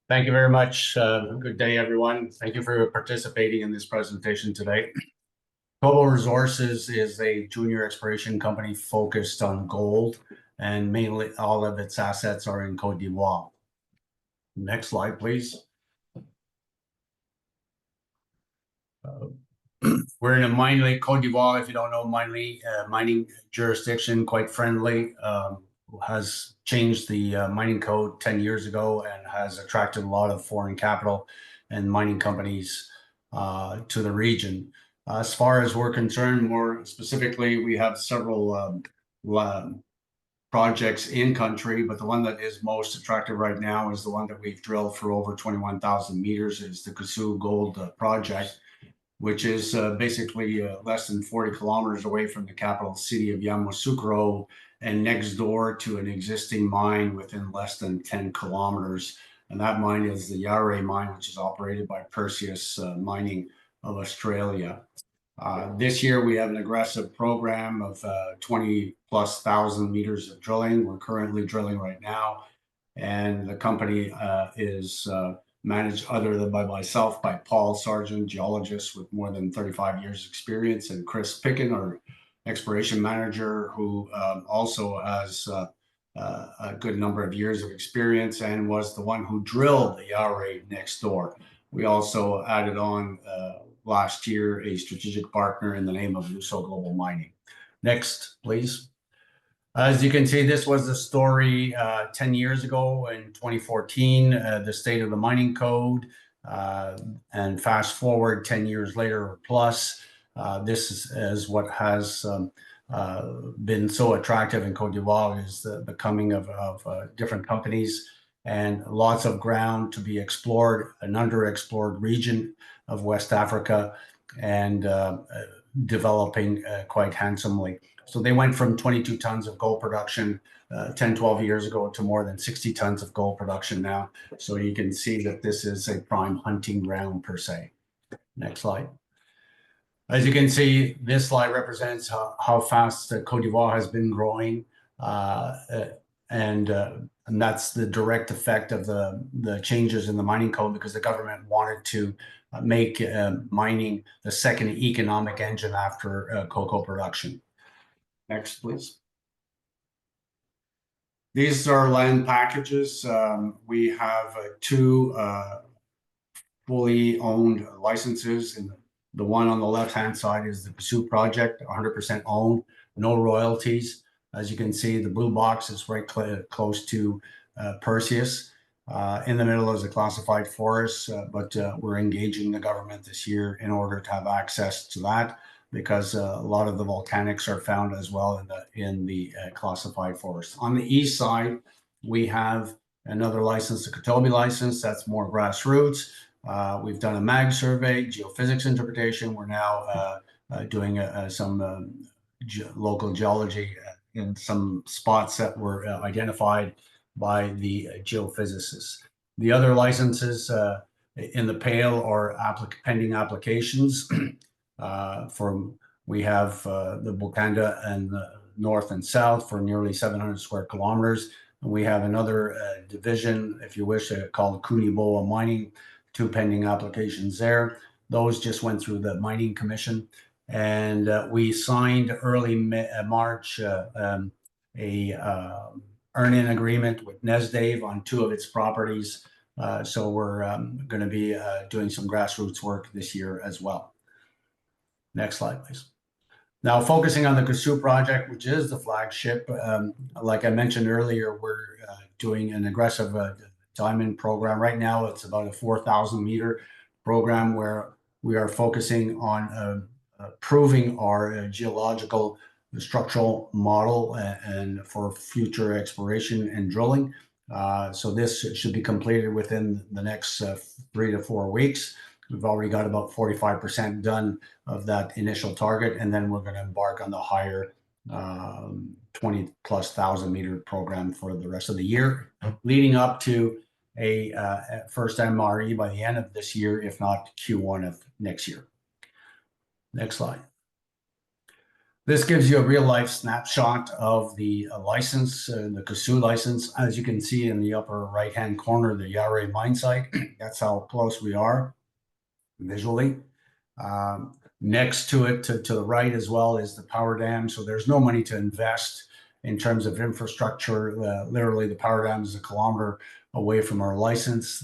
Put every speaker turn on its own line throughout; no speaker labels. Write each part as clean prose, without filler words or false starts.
Thank you very much. Good day, everyone. Thank you for participating in this presentation today. Kobo Resources is a junior exploration company focused on gold, and mainly all of its assets are in Côte d'Ivoire. Next slide, please. We're in a mining Côte d'Ivoire. If you don't know, mining jurisdiction, quite friendly. Has changed the mining code 10 years ago and has attracted a lot of foreign capital and mining companies to the region. As far as we're concerned, more specifically, we have several projects in country, but the one that is most attractive right now is the one that we've drilled for over 21,000 meters. Is the Kobo Gold project, which is basically less than 40 kilometers away from the capital city of Yamoussoukro and next door to an existing mine within less than 10 kilometers. And that mine is the Yaouré mine, which is operated by Perseus Mining of Australia. This year, we have an aggressive program of 20,000+ meters of drilling. We're currently drilling right now. And the company is managed other than by myself, by Paul Sarjeant, geologist with more than 35 years experience, and Chris Picken, our exploration manager, who also has a good number of years of experience and was the one who drilled the Yaouré next door. We also added on last year a strategic partner in the name of Luso Global Mining. Next, please. As you can see, this was the story 10 years ago in 2014, the state of the mining code. And fast forward 10 years later or plus, this is what has been so attractive in Côte d'Ivoire, is the coming of different companies and lots of ground to be explored, an underexplored region of West Africa, and developing quite handsomely. So they went from 22 tons of gold production 10, 12 years ago to more than 60 tons of gold production now. So you can see that this is a prime hunting ground per se. Next slide. As you can see, this slide represents how fast Côte d'Ivoire has been growing. And that's the direct effect of the changes in the mining code, because the government wanted to make mining the second economic engine after cocoa production. Next, please. These are land packages. We have two fully owned licenses. And the one on the left-hand side is the Kobo project, 100% owned, no royalties. As you can see, the blue box is right close to Perseus. In the middle is a classified forest, but we're engaging the government this year in order to have access to that, because a lot of the volcanics are found as well in the classified forest. On the east side, we have another license, the Kobo license. That's more grassroots. We've done a mag survey, geophysics interpretation. We're now doing some local geology in some spots that were identified by the geophysicists. The other licenses in the pale are pending applications. We have the Bukanda and the north and south for nearly 700 square kilometers. And we have another division, if you wish, called Kuniboa Mining, 2 pending applications there. Those just went through the mining commission. And we signed early March a earn-in agreement with Nesdave on 2 of its properties. So we're going to be doing some grassroots work this year as well. Next slide, please. Now, focusing on the Kobo project, which is the flagship, like I mentioned earlier, we're doing an aggressive diamond program. Right now, it's about a 4,000 meter program where we are focusing on proving our geological structural model and for future exploration and drilling. So this should be completed within the next 3 to 4 weeks. We've already got about 45% done of that initial target, and then we're going to embark on the higher 20,000+ meter program for the rest of the year, leading up to a first MRE by the end of this year, if not Q1 of next year. Next slide. This gives you a real life snapshot of the license, the Kasuh license. As you can see in the upper right hand corner, the Yare mine site. That's how close we are visually. Next to it, to the right as well, is the power dam. So there's no money to invest in terms of infrastructure. Literally, the power dam is a kilometer away from our license.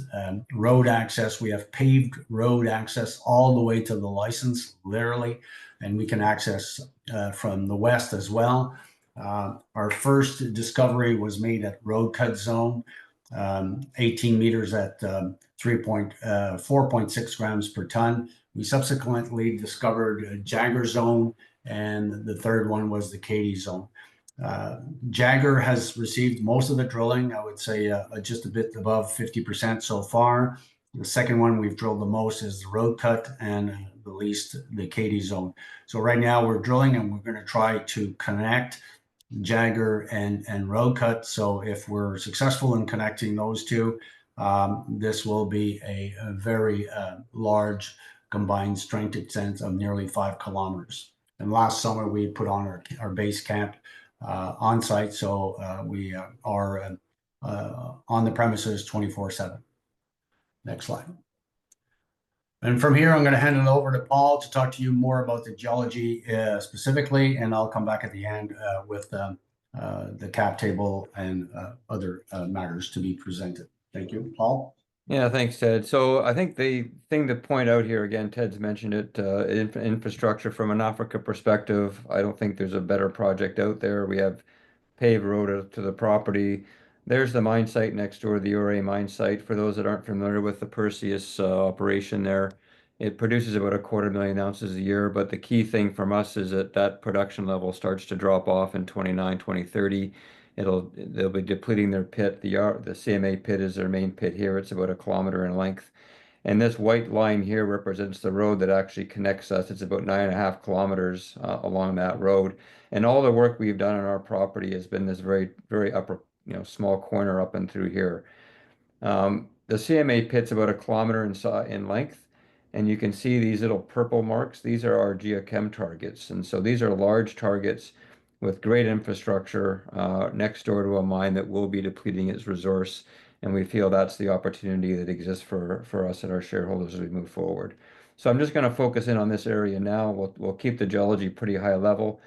Road access, we have paved road access all the way to the license, literally, and we can access from the west as well. Our first discovery was made at Road Cut Zone, 18 meters at 4.6 grams per ton. We subsequently discovered a Jagger zone, and the third one was the Katy zone. Jagger has received most of the drilling, I would say just a bit above 50% so far. The second one we've drilled the most is the Road Cut, and the least the Katy zone. So right now we're drilling, and we're going to try to connect Jagger and Road Cut. So if we're successful in connecting those two, this will be a very large combined strength extent of nearly 5 kilometers. And last summer we put on our base camp on site, so we are on the premises 24/7. Next slide. And from here, I'm going to hand it over to Paul to talk to you more about the geology specifically, and I'll come back at the end with the cap table and other matters to be presented. Thank you, Paul.
Yeah, thanks, Ted. So I think the thing to point out here, again, Ted's mentioned it, infrastructure from an Africa perspective. I don't think there's a better project out there. We have paved road to the property. There's the mine site next door, the Ure mine site. For those that aren't familiar with the Perseus operation there, it produces about 250,000 ounces a year. But the key thing from us is that that production level starts to drop off in 29, 2030. They'll be depleting their pit. The CMA pit is their main pit here. It's about 1 kilometer in length. And this white line here represents the road that actually connects us. It's about 9.5 kilometers along that road. And all the work we've done on our property has been this very, very upper, small corner up and through here. The CMA pit's about 1 kilometer in length, and you can see these little purple marks. These are our geochem targets. And so these are large targets with great infrastructure next door to a mine that will be depleting its resource. And we feel that's the opportunity that exists for us and our shareholders as we move forward. So I'm just going to focus in on this area now. We'll keep the geology pretty high level.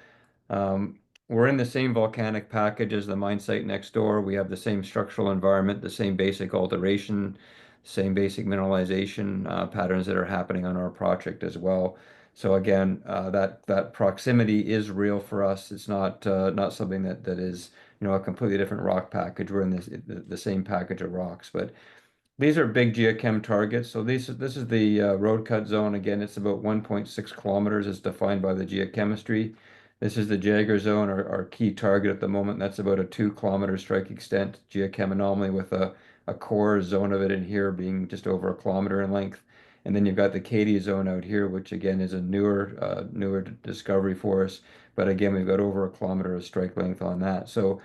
We're in the same volcanic package as the mine site next door. We have the same structural environment, the same basic alteration, same basic mineralization patterns that are happening on our project as well. So again, that proximity is real for us. It's not something that is a completely different rock package. We're in the same package of rocks, but these are big geochem targets. So this is the road cut zone. Again, it's about 1.6 kilometers as defined by the geochemistry. This is the Jagger zone, our key target at the moment. That's about a 2 kilometer strike extent geochem anomaly with a core zone of it in here being just over 1 kilometer in length. And then you've got the Katy zone out here, which again is a newer discovery for us. But again, we've got over 1 kilometer of strike length on that. So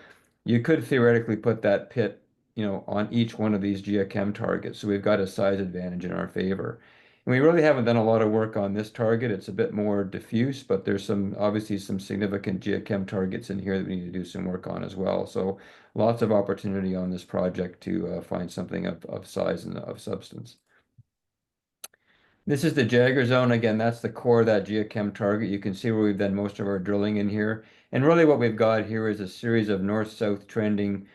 you could theoretically put that pit, on each one of these geochem targets. So we've got a size advantage in our favor. And we really haven't done a lot of work on this target. It's a bit more diffuse, but there's obviously some significant geochem targets in here that we need to do some work on as well. So lots of opportunity on this project to find something of size and of substance. This is the Jagger zone. Again, that's the core of that geochem target. You can see where we've done most of our drilling in here. And really what we've got here is a series of north-south trending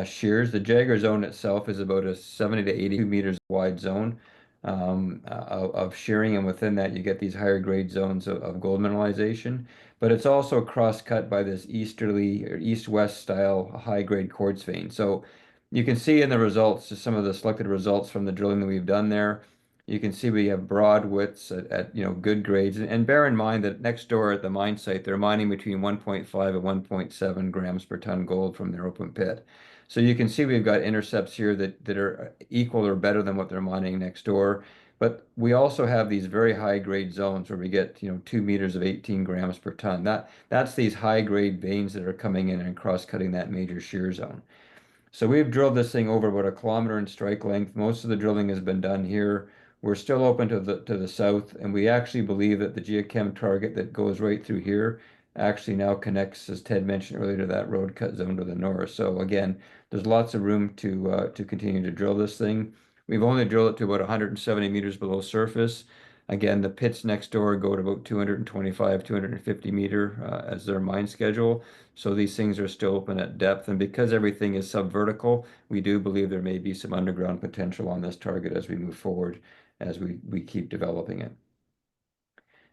shears. The Jagger zone itself is about a 70 to 82 meters wide zone of shearing, and within that you get these higher grade zones of gold mineralization. But it's also cross-cut by this easterly or east-west style high-grade quartz vein. So you can see in the results, just some of the selected results from the drilling that we've done there. You can see we have broad widths at good grades. And bear in mind that next door at the mine site, they're mining between 1.5 and 1.7 grams per ton gold from their open pit. So you can see we've got intercepts here that are equal or better than what they're mining next door. But we also have these very high grade zones where we get 2 meters of 18 grams per ton. That's these high grade veins that are coming in and cross cutting that major shear zone. So we've drilled this thing over about 1 kilometer in strike length. Most of the drilling has been done here. We're still open to the south, and we actually believe that the geochem target that goes right through here actually now connects, as Ted mentioned earlier, to that road cut zone to the north. So again, there's lots of room to continue to drill this thing. We've only drilled it to about 170 meters below surface. Again, the pits next door go to about 225, 250 meter as their mine schedule. So these things are still open at depth. And because everything is subvertical, we do believe there may be some underground potential on this target as we move forward, as we keep developing it.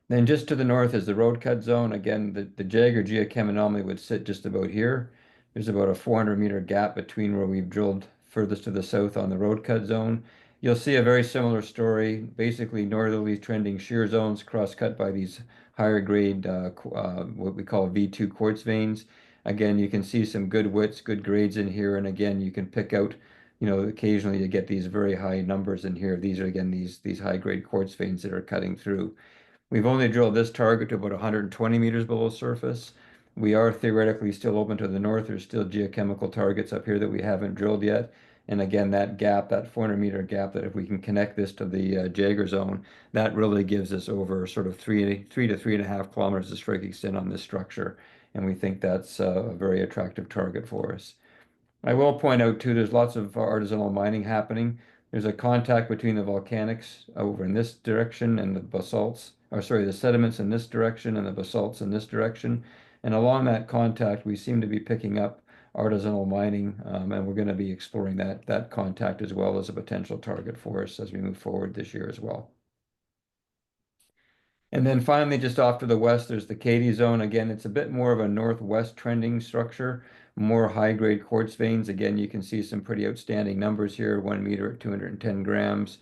Then just to the north is the road cut zone. Again, the Jagger geochem anomaly would sit just about here. There's about a 400-meter gap between where we've drilled furthest to the south on the road cut zone. You'll see a very similar story, basically northerly trending shear zones cross-cut by these higher grade, what we call V2 quartz veins. Again, you can see some good widths, good grades in here. And again, you can pick out, occasionally you get these very high numbers in here. These are, again, these high grade quartz veins that are cutting through. We've only drilled this target to about 120 meters below surface. We are theoretically still open to the north. There's still geochemical targets up here that we haven't drilled yet. And again, that gap, that 400-meter gap, that if we can connect this to the Jagger zone, that really gives us over sort of three to 3.5 kilometers of strike extent on this structure. And we think that's a very attractive target for us. I will point out too, there's lots of artisanal mining happening. There's a contact between the volcanics over in this direction and the basalts, or sorry, the sediments in this direction and the basalts in this direction. And along that contact, we seem to be picking up artisanal mining, and we're going to be exploring that contact as well as a potential target for us as we move forward this year as well. And then finally, just off to the west, there's the Katy zone. Again, it's a bit more of a northwest trending structure, more high-grade quartz veins. Again, you can see some pretty outstanding numbers here, 1 meter at 210 grams.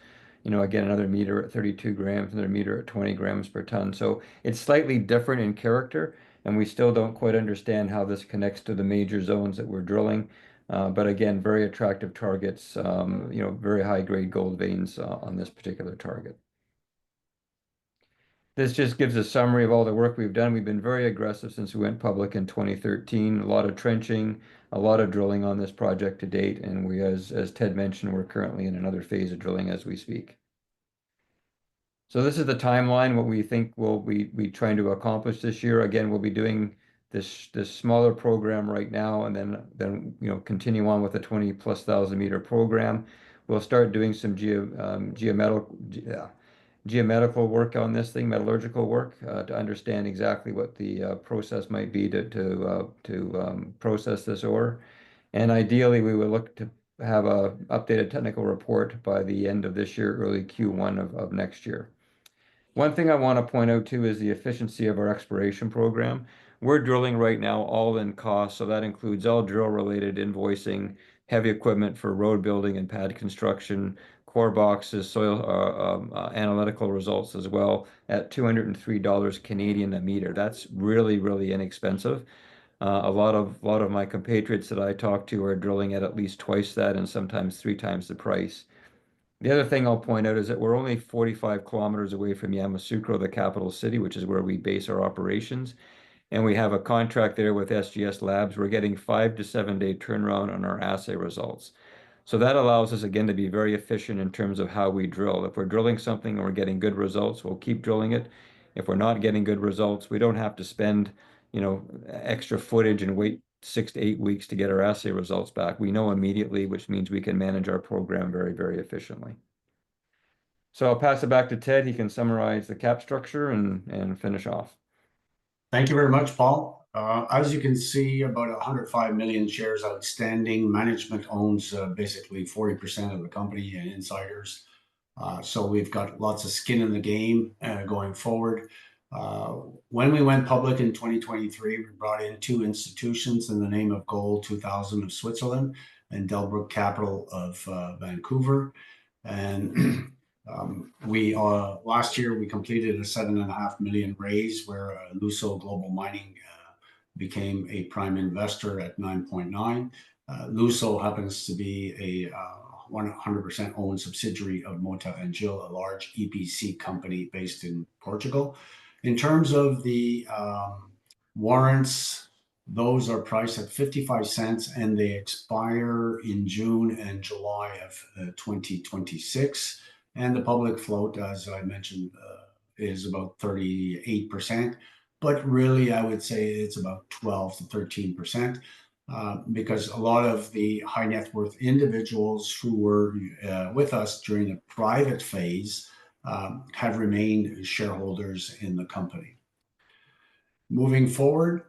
Again, another meter at 32 grams, another meter at 20 grams per ton. So it's slightly different in character, and we still don't quite understand how this connects to the major zones that we're drilling. But again, very attractive targets, very high-grade gold veins on this particular target. This just gives a summary of all the work we've done. We've been very aggressive since we went public in 2013. A lot of trenching, a lot of drilling on this project to date. And as Ted mentioned, we're currently in another phase of drilling as we speak. So this is the timeline, what we think we'll be trying to accomplish this year. Again, we'll be doing this smaller program right now, and then continue on with a 20,000+ meter program. We'll start doing some geomedical work on this thing, metallurgical work, to understand exactly what the process might be to process this ore. And ideally, we would look to have a updated technical report by the end of this year, early Q1 of next year. One thing I want to point out too is the efficiency of our exploration program. We're drilling right now all in cost, so that includes all drill-related invoicing, heavy equipment for road building and pad construction, core boxes, soil analytical results as well, at $203 Canadian a meter. That's really, really inexpensive. A lot of my compatriots that I talk to are drilling at least twice that and sometimes 3 times the price. The other thing I'll point out is that we're only 45 kilometers away from Yamoussoukro, the capital city, which is where we base our operations. And we have a contract there with SGS Labs. We're getting 5 to 7 day turnaround on our assay results. So that allows us, again, to be very efficient in terms of how we drill. If we're drilling something and we're getting good results, we'll keep drilling it. If we're not getting good results, we don't have to spend, extra footage and wait 6 to 8 weeks to get our assay results back. We know immediately, which means we can manage our program very, very efficiently. So I'll pass it back to Ted. He can summarize the cap structure and finish off.
Thank you very much, Paul. As you can see, about 105 million shares outstanding. Management owns basically 40% of the company and insiders. So we've got lots of skin in the game going forward. When we went public in 2023, we brought in 2 institutions in the name of Gold 2000 of Switzerland and Delbrook Capital of Vancouver. And last year we completed a 7.5 million raise where Luso Global Mining became a prime investor at 9.9. Luso happens to be a 100% owned subsidiary of Mota and Gil, a large EPC company based in Portugal. In terms of the warrants, those are priced at 55 cents and they expire in June and July of 2026. And the public float, as I mentioned, is about 38%. but really I would say it's about 12 to 13%. Because a lot of the high net worth individuals who were with us during the private phase have remained shareholders in the company. Moving forward,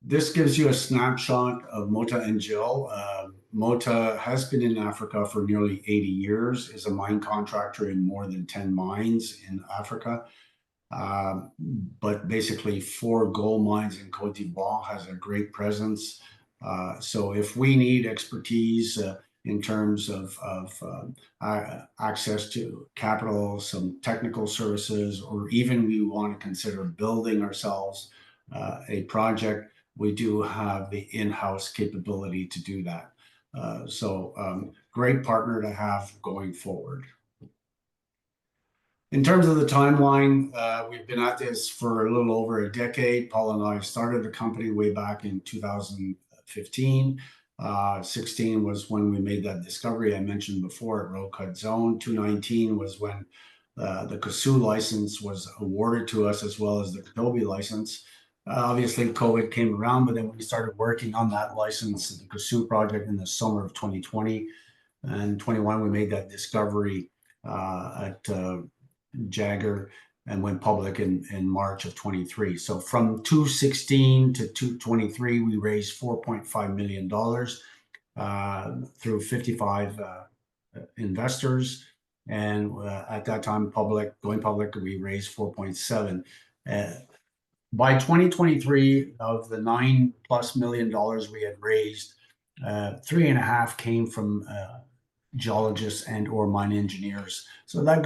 this gives you a snapshot of Mota and Jill. Mota has been in Africa for nearly 80 years, is a mine contractor in more than 10 mines in Africa. But basically 4 gold mines in Côte d'Ivoire, has a great presence. So if we need expertise in terms of access to capital, some technical services, or even we want to consider building ourselves a project, we do have the in-house capability to do that. Great partner to have going forward. In terms of the timeline, we've been at this for a little over a decade. Paul and I started the company way back in 2015. 16 was when we made that discovery I mentioned before at Road Cut Zone. 2019 was when the COO license was awarded to us, as well as the Kobo license. Obviously, COVID came around, but then we started working on that license, the COO project, in the summer of 2020. And 21, we made that discovery at Jagger and went public in March of 23. So from 2016 to 2023, we raised $4.5 million through 55 investors. And at that time, going public, we raised 4.7. By 2023, of the $9+ million we had raised, 3.5 came from geologists and or mine engineers. So that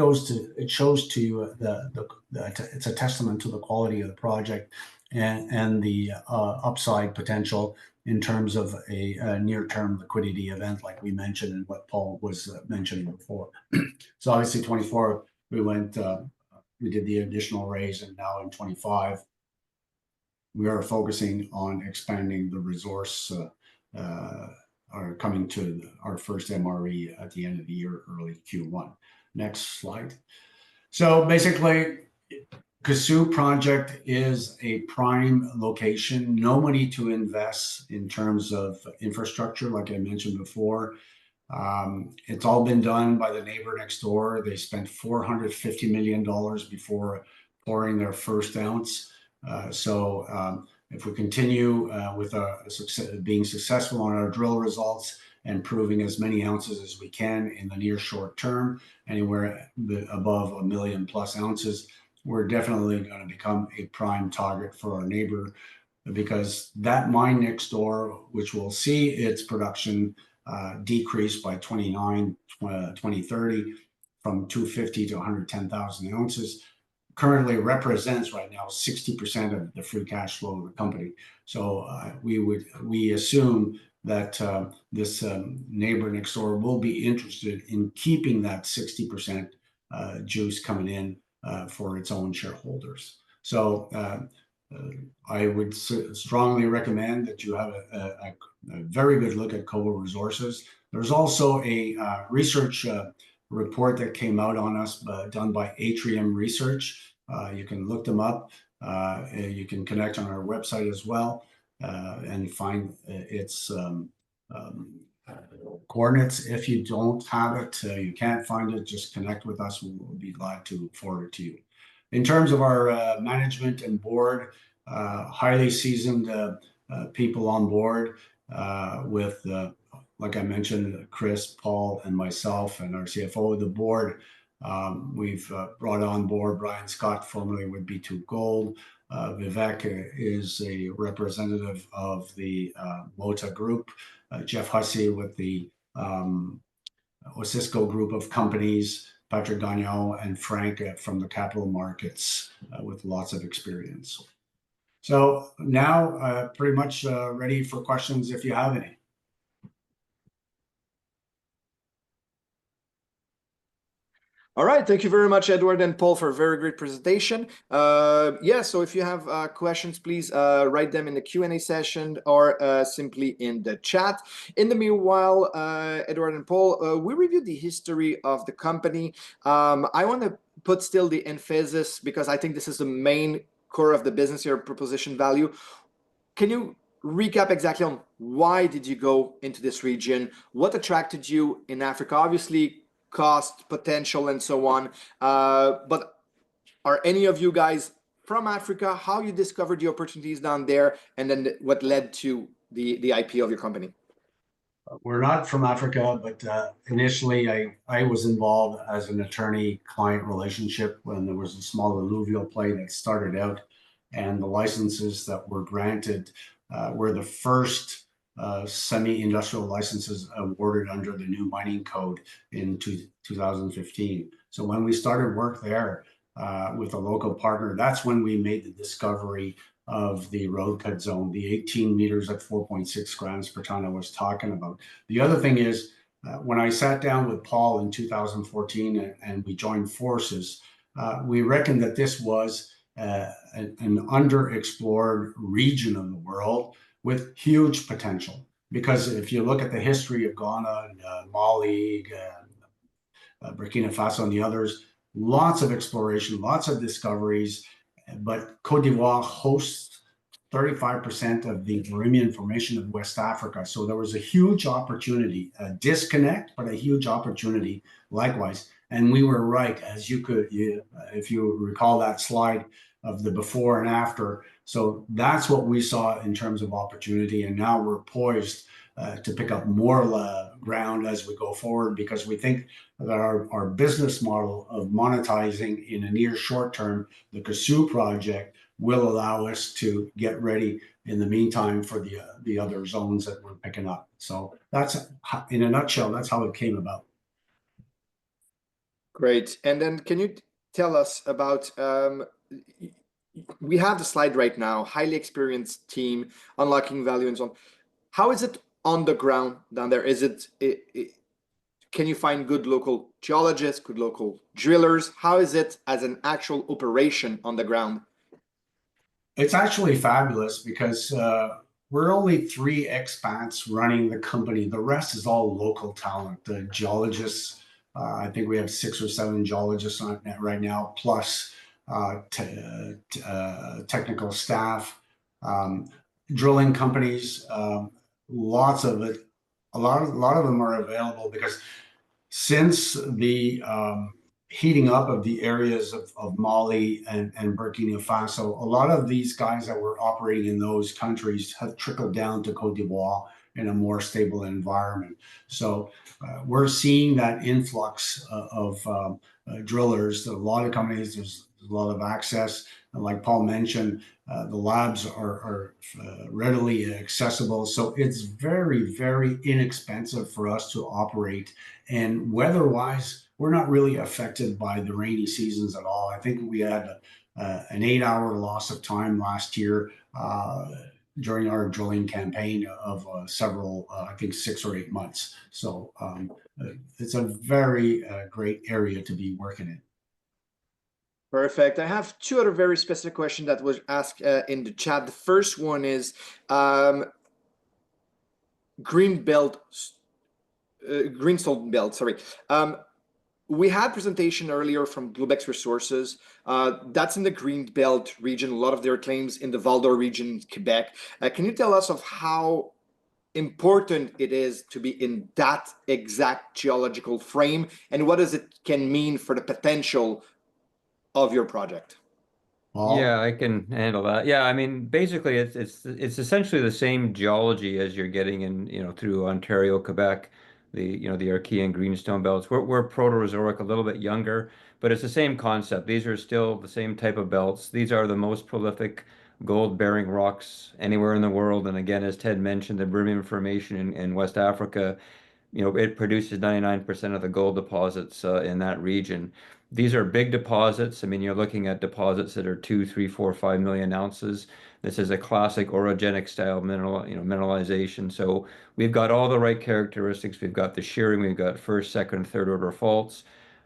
it shows to you it's a testament to the quality of the project and the upside potential in terms of a near-term liquidity event, like we mentioned and what Paul was mentioning before. So obviously 24, we did the additional raise, and now in 25, we are focusing on expanding the resource, are coming to our first MRE at the end of the year, early Q1. Next slide. So basically, COO project is a prime location. No money to invest in terms of infrastructure, like I mentioned before. It's all been done by the neighbor next door. They spent $450 million before pouring their first ounce. If we continue with being successful on our drill results and proving as many ounces as we can in the near short term, anywhere above 1 million+ ounces, we're definitely going to become a prime target for our neighbor, because that mine next door, which will see its production decrease by 2030 from 250 to 110,000 ounces, currently represents right now 60% of the free cash flow of the company. So we assume that this neighbor next door will be interested in keeping that 60% juice coming in for its own shareholders. So I would strongly recommend that you have a very good look at Kobo Resources. There's also a research report that came out on us done by Atrium Research. You can look them up. You can connect on our website as well and find its coordinates. If you don't have it, you can't find it, just connect with us. We'll be glad to forward it to you. In terms of our management and board, highly seasoned people on board with like I mentioned, Chris, Paul, and myself, and our CFO of the board. We've brought on board Brian Scott, formerly with B2Gold. Vivek is a representative of the Mota Group. Jeff Hussey with the Osisko Group of companies. Patrick Gagnon and Frank from the capital markets with lots of experience. So now pretty much ready for questions if you have any.
All right, thank you very much, Edward and Paul, for a very great presentation. Yeah, so if you have questions, please write them in the Q&A session or simply in the chat. In the meanwhile, Edward and Paul, we reviewed the history of the company. I want to put still the emphasis because I think this is the main core of the business, your proposition value. Can you recap exactly on why did you go into this region? What attracted you in Africa? Obviously, cost, potential, and so on. But are any of you guys from Africa? How you discovered the opportunities down there, and then what led to the IPO of your company?
We're not from Africa, but initially I was involved as an attorney-client relationship when there was a small alluvial play that started out, and the licenses that were granted were the first semi-industrial licenses awarded under the new mining code in 2015. So when we started work there with a local partner, that's when we made the discovery of the road cut zone, the 18 meters at 4.6 grams per ton I was talking about. The other thing is, when I sat down with Paul in 2014 and we joined forces, we reckoned that this was an underexplored region of the world with huge potential. Because if you look at the history of Ghana, Mali, Burkina Faso, and the others, lots of exploration, lots of discoveries, but Cote d'Ivoire hosts 35% of the Birimian Formation of West Africa. So there was a huge opportunity, a disconnect, but a huge opportunity likewise. And we were right, as if you recall that slide of the before and after. So that's what we saw in terms of opportunity. And now we're poised to pick up more ground as we go forward, because we think that our business model of monetizing in a near short term, the Kobo project, will allow us to get ready in the meantime for the other zones that we're picking up. So that's, in a nutshell, that's how it came about.
Great. And then can you tell us about, we have the slide right now, highly experienced team, unlocking value and so on. How is it on the ground down there? Can you find good local geologists, good local drillers? How is it as an actual operation on the ground?
It's actually fabulous because we're only 3 expats running the company. The rest is all local talent. The geologists, I think we have 6 or 7 geologists on it right now, plus technical staff, drilling companies, lots of it. A lot of them are available because since the heating up of the areas of Mali and Burkina Faso, a lot of these guys that were operating in those countries have trickled down to Cote d'Ivoire in a more stable environment. So we're seeing that influx of drillers. A lot of companies, there's a lot of access. And like Paul mentioned, the labs are readily accessible. So it's very, very inexpensive for us to operate. And weather-wise, we're not really affected by the rainy seasons at all. I think we had an 8-hour loss of time last year during our drilling campaign of several, I think 6 or 8 months. So it's a very great area to be working in.
Perfect. I have 2 other very specific questions that was asked in the chat. The first one is greenstone belt. Sorry. We had presentation earlier from Globex Resources. That's in the Green Belt region. A lot of their claims in the Val-d'Or region, Quebec. Can you tell us of how important it is to be in that exact geological frame, and what does it can mean for the potential of your project?
Yeah, I can handle that. Yeah, I mean, basically, it's essentially the same geology as you're getting in, through Ontario, Quebec, the Archean greenstone belts. We're Proterozoic, a little bit younger, but it's the same concept. These are still the same type of belts. These are the most prolific gold-bearing rocks anywhere in the world. And again, as Ted mentioned, the Birimian Formation in West Africa, it produces 99% of the gold deposits in that region. These are big deposits. I mean, you're looking at deposits that are 2, 3, 4, 5 million ounces. This is a classic orogenic style mineralization. So we've got all the right characteristics. We've got the shearing, we've got first, second, third order faults.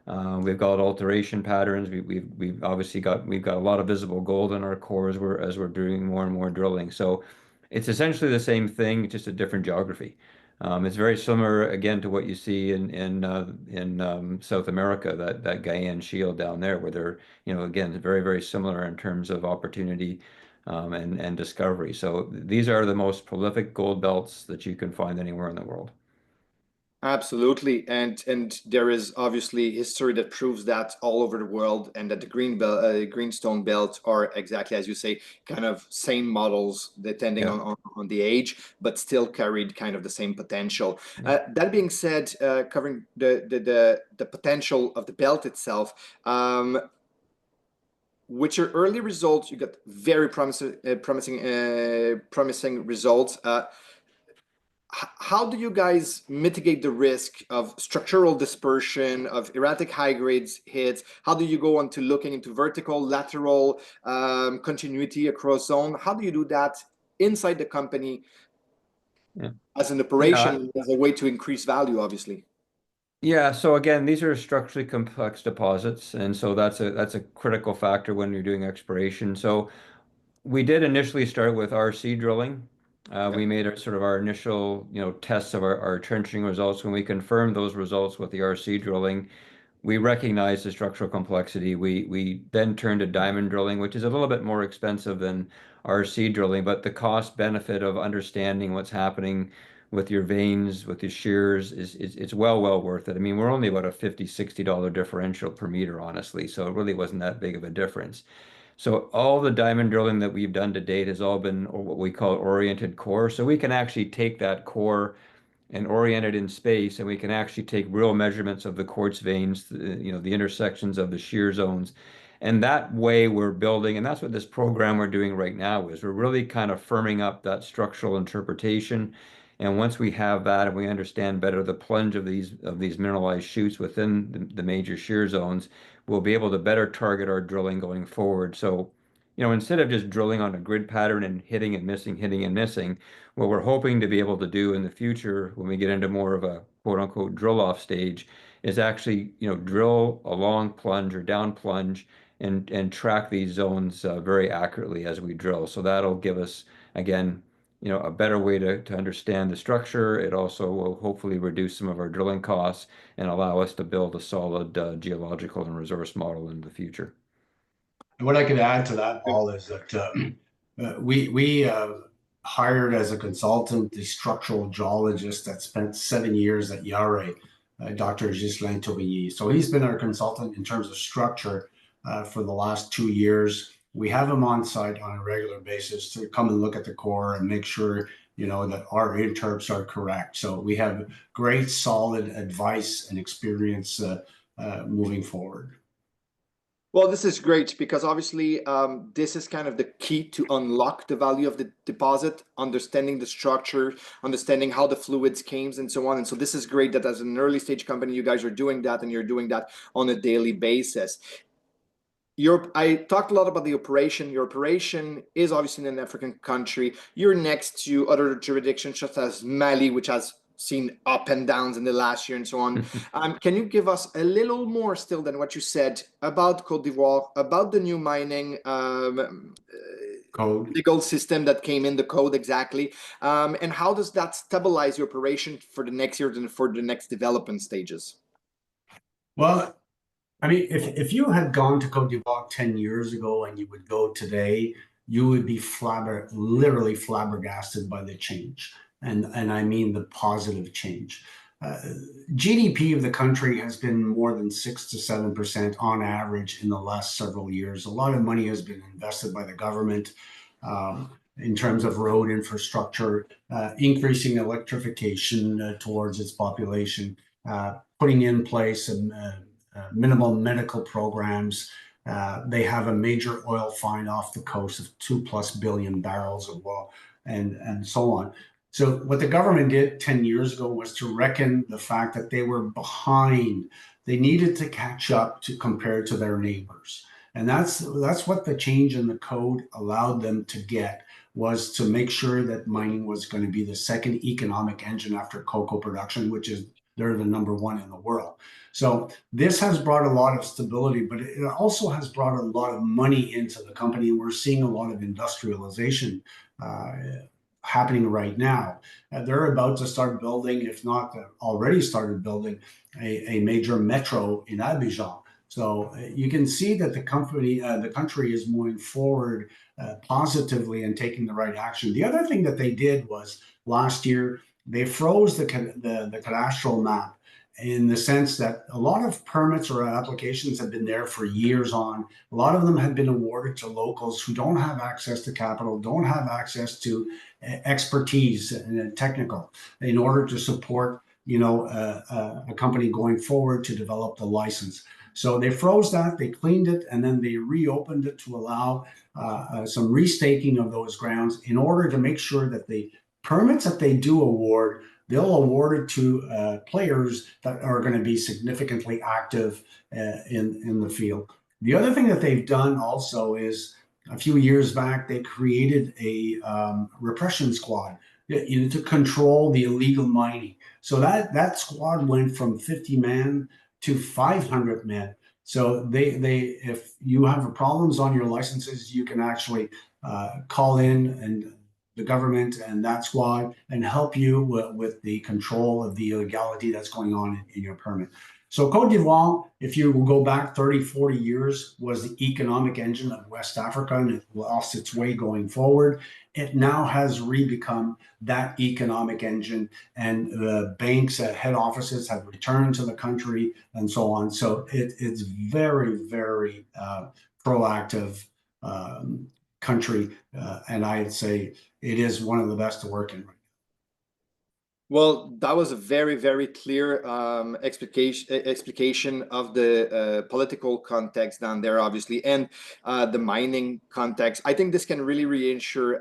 We've got alteration patterns. We've obviously got a lot of visible gold in our core as we're doing more and more drilling. So it's essentially the same thing, just a different geography. It's very similar again to what you see in South America, that Guyana Shield down there, where they're, again, very similar in terms of opportunity and discovery. So these are the most prolific gold belts that you can find anywhere in the world.
Absolutely, and there is obviously history that proves that all over the world, and that the greenstone belts are exactly as you say, kind of same models depending
Yeah.
on the age, but still carried kind of the same potential.
Yeah.
That being said, covering the potential of the belt itself, with your early results, you got very promising results. How do you guys mitigate the risk of structural dispersion, of erratic high grades hits? How do you go on to looking into vertical, lateral continuity across zone? How do you do that inside the company
Yeah.
as an
Yeah.
operation, as a way to increase value, obviously?
Yeah, so again, these are structurally complex deposits, and so that's a critical factor when you're doing exploration. So we did initially start with RC drilling.
Okay.
We made our initial, tests of our trenching results. When we confirmed those results with the RC drilling, we recognized the structural complexity. We then turned to diamond drilling, which is a little bit more expensive than RC drilling, but the cost benefit of understanding what's happening with your veins, with your shears, it's well worth it. I mean, we're only about a $50-$60 differential per meter, honestly, so it really wasn't that big of a difference. So all the diamond drilling that we've done to date has all been what we call oriented core. So we can actually take that core and orient it in space, and we can actually take real measurements of the quartz veins, the intersections of the shear zones. And that way we're building, and that's what this program we're doing right now is. We're really kind of firming up that structural interpretation. And once we have that and we understand better the plunge of these mineralized shoots within the major shear zones, we'll be able to better target our drilling going forward. So, instead of just drilling on a grid pattern and hitting and missing, hitting and missing, what we're hoping to be able to do in the future when we get into more of a quote unquote drill off stage is actually, drill a long plunge or down plunge and track these zones very accurately as we drill. So that'll give us, again, a better way to understand the structure. It also will hopefully reduce some of our drilling costs and allow us to build a solid geological and resource model in the future.
And what I could add to that, Paul, is that we hired as a consultant the structural geologist that spent 7 years at Yare, Dr. Gosselin. So he's been our consultant in terms of structure for the last 2 years. We have him on site on a regular basis to come and look at the core and make sure, that our interps are correct. So we have great, solid advice and experience moving forward.
Well, this is great because obviously this is kind of the key to unlock the value of the deposit, understanding the structure, understanding how the fluids came and so on. And so this is great that as an early stage company, you guys are doing that and you're doing that on a daily basis. I talked a lot about the operation. Your operation is obviously in an African country. You're next to other jurisdictions such as Mali, which has seen up and downs in the last year and so on. Can you give us a little more still than what you said about Côte d'Ivoire, about the new mining
Code.
legal system that came in, the code exactly, and how does that stabilize your operation for the next year and for the next development stages?
Well, I mean, if you had gone to Côte d'Ivoire 10 years ago and you would go today, you would be literally flabbergasted by the change. And I mean the positive change. GDP of the country has been more than 6 to 7% on average in the last several years. A lot of money has been invested by the government in terms of road infrastructure, increasing electrification towards its population, putting in place minimal medical programs. They have a major oil find off the coast of 2+ billion barrels of oil and so on. So what the government did 10 years ago was to reckon the fact that they were behind. They needed to catch up compared to their neighbors. And that's what the change in the code allowed them to get, was to make sure that mining was going to be the second economic engine after cocoa production, which is they're the #1 in the world. So this has brought a lot of stability, but it also has brought a lot of money into the company. We're seeing a lot of industrialization happening right now. They're about to start building, if not already started building, a major metro in Abidjan. So you can see that the country is moving forward positively and taking the right action. The other thing that they did was last year they froze the cadastral map, in the sense that a lot of permits or applications have been there for years on. A lot of them have been awarded to locals who don't have access to capital, don't have access to expertise and technical in order to support, a company going forward to develop the license. So they froze that, they cleaned it, and then they reopened it to allow some restaking of those grounds in order to make sure that the permits that they do award, they'll award it to players that are going to be significantly active in the field. The other thing that they've done also is, a few years back, they created a repression squad to control the illegal mining. So that squad went from 50 men to 500 men. So if you have problems on your licenses, you can actually call in and the government and that squad and help you with the control of the illegality that's going on in your permit. So Côte d'Ivoire, if you go back 30, 40 years, was the economic engine of West Africa, and it lost its way going forward. It now has become that economic engine, and the banks at head offices have returned to the country and so on. So it's very, very proactive country, and I'd say it is one of the best to work in.
Well, that was a very, very clear explication of the political context down there, obviously, and the mining context. I think this can really reassure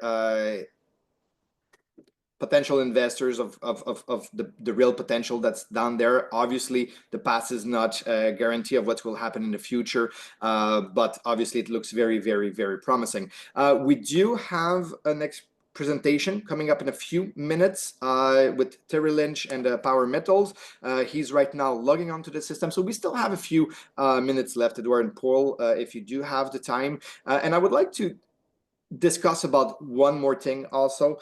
potential investors of the real potential that's down there. Obviously, the past is not a guarantee of what will happen in the future, but obviously it looks very, very, very promising. We do have a next presentation coming up in a few minutes with Terry Lynch and Power Metals. He's right now logging onto the system, so we still have a few minutes left, Edouard and Paul, if you do have the time. And I would like to discuss about one more thing also.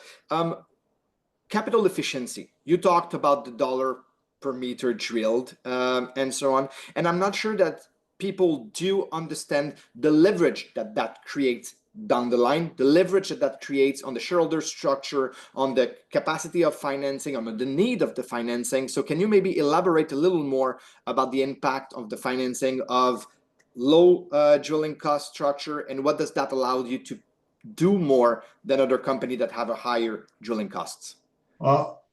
Capital efficiency. You talked about the dollar per meter drilled and so on, and I'm not sure that people do understand the leverage that creates down the line, the leverage that creates on the shareholder structure, on the capacity of financing, on the need of the financing. So can you maybe elaborate a little more about the impact of the financing of low drilling cost structure, and what does that allow you to do more than other companies that have a higher drilling costs?
Well,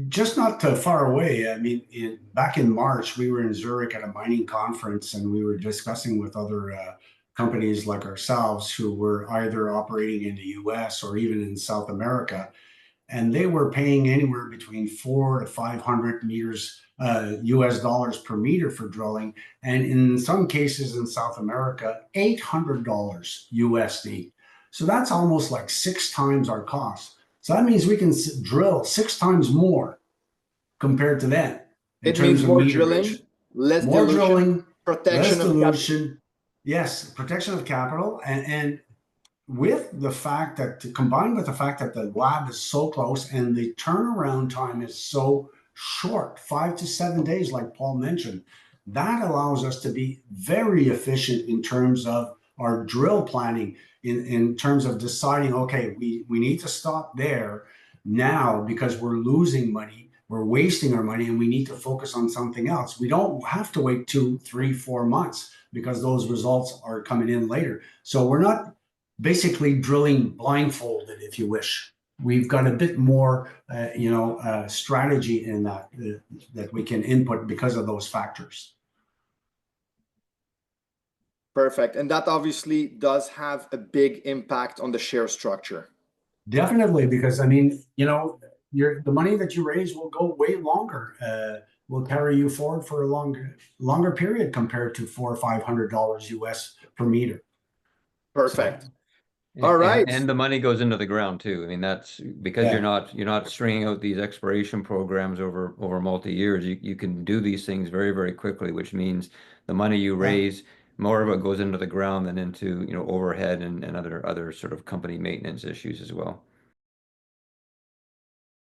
just not too far away. I mean, back in March, we were in Zurich at a mining conference, and we were discussing with other companies like ourselves who were either operating in the US or even in South America, and they were paying anywhere between 400 to 500 US dollars per meter for drilling, and in some cases in South America, $800 USD. So that's almost like 6 times our cost. So that means we can drill 6 times more compared to them.
It means more drilling, less dilution, protection of capital.
Yes, protection of capital, and with the fact that, combined with the fact that the lab is so close and the turnaround time is so short, 5 to 7 days, like Paul mentioned, that allows us to be very efficient in terms of our drill planning, in terms of deciding, okay, we need to stop there now because we're losing money, we're wasting our money, and we need to focus on something else. We don't have to wait 2, 3, 4 months because those results are coming in later. So we're not basically drilling blindfolded, if you wish. We've got a bit more, strategy in that we can input because of those factors.
Perfect. And that obviously does have a big impact on the share structure.
Definitely, because I mean, the money that you raise will go way longer. Will carry you forward for a longer period compared to $400 or $500 US per meter.
Perfect. All right.
And the money goes into the ground too. I mean, that's because
Yeah.
you're not stringing out these exploration programs over multi years. You can do these things very, very quickly, which means the money you raise, more of it goes into the ground than into, you know, overhead and other sort of company maintenance issues as well.